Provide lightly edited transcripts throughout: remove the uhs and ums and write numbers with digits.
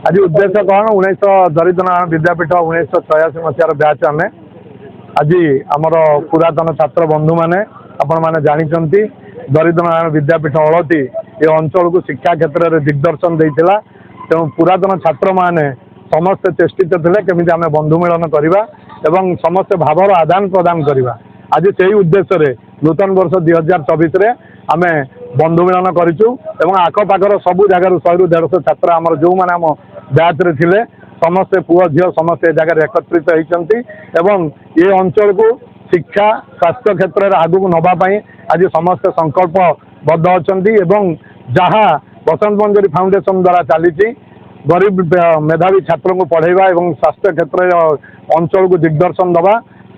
आज उद्देश्य कौन 1900 दरिद्रनारायण विद्यापीठ 1986 मसीहार बैच आम आज आमर पुरातन छात्र बंधु मैंने आपण मैंने जानते दरिद्रनारायण विद्यापीठ हलती ये अंचल को शिक्षा क्षेत्र में दिग्दर्शन देता तेणु पुरातन छात्र मैंने समस्ते चेष्टित थे केमी आम बंधु मिलन करवा एवं समस्ते भावर आदान प्रदान करवा आज से उद्देश्य नूतन वर्ष 2024 आम बंधु मिलन करूँ आखपाखर सबू जगार 100-150 छात्र आमर जो मैंने आम बैच रे थिले समस्ते पुओ झील समस्ते जगह एकत्रित होती ये अंचल को शिक्षा स्वास्थ्य क्षेत्र में आगू नापी आज समस्ते संकल्पबद्ध अच्छा जहाँ बसंत मंजरी फाउंडेशन द्वारा चली गरीब मेधावी छात्र को पढ़ेवा और स्वास्थ्य क्षेत्र अंचल को दिग्दर्शन दवा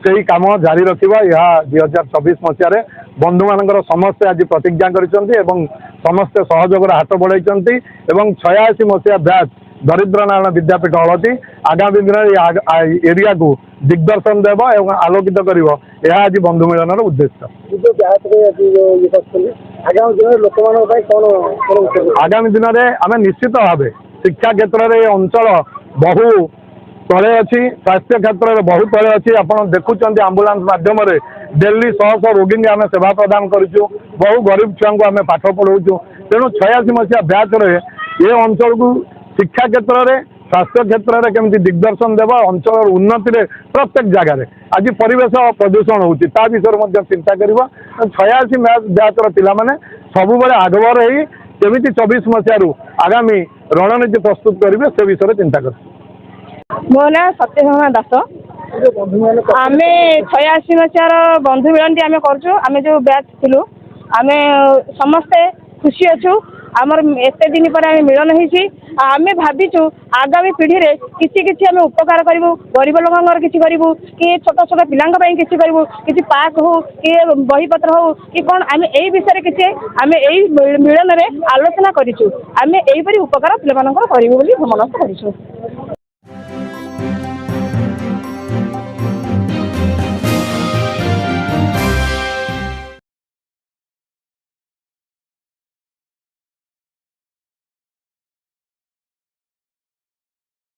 से कम जारी रखा यह 2024 मसीह बंधु मान समस्ते आज प्रतिज्ञा कर समस्ते सहयोग हाथ बढ़ाई 86 मसीहा बैच दरिद्रनारायण विद्यापीठ हलती आगामी दिन एरिया को दिग्दर्शन देव और आलोकित कर आज बंधु मिलन उद्देश्य आगामी दिन में आम निश्चित भाव शिक्षा क्षेत्र में अंचल बहु तले अच्छी स्वास्थ्य क्षेत्र में बहुत तले अच्छी आप देखुं आंबुलांस मध्यम डेली 100 रोगी आम सेवा प्रदान करूँ बहु गरीब छुआ को आम पाठ पढ़ाऊँ तेणु 86 मसीहा बैच ये अंचल को शिक्षा क्षेत्र में स्वास्थ्य क्षेत्र में केमती दिग्दर्शन देव अंचल उन्नति प्रत्येक जगार आज परिवेश प्रदूषण होता विषय चिंता कर 86 बैचर पाने सब आगभर होमी 24 मसीह आगामी रणनीति प्रस्तुत करेंगे से विषय चिंता कर मो ना सत्यभामा दास आम 86 मसीहार बंधु मिलन आम कर जो बैच थिलु आम समस्ते खुशी अच्छु आमर एते दिन पर आम मिलन होमें भाविचु आगामी पीढ़ी रे किसी आम उपकार करूँ गरीब लोक किसी करूँ कि छोट छोट पिलांई किसी करूँ कि पार्क हो कि बहीपत्र हो कि कौन आम यही विषय किसी आम यही मिलन में आलोचना करूँ आम यहीपरी उपकार पिला करूँ मनस्थ करूँ।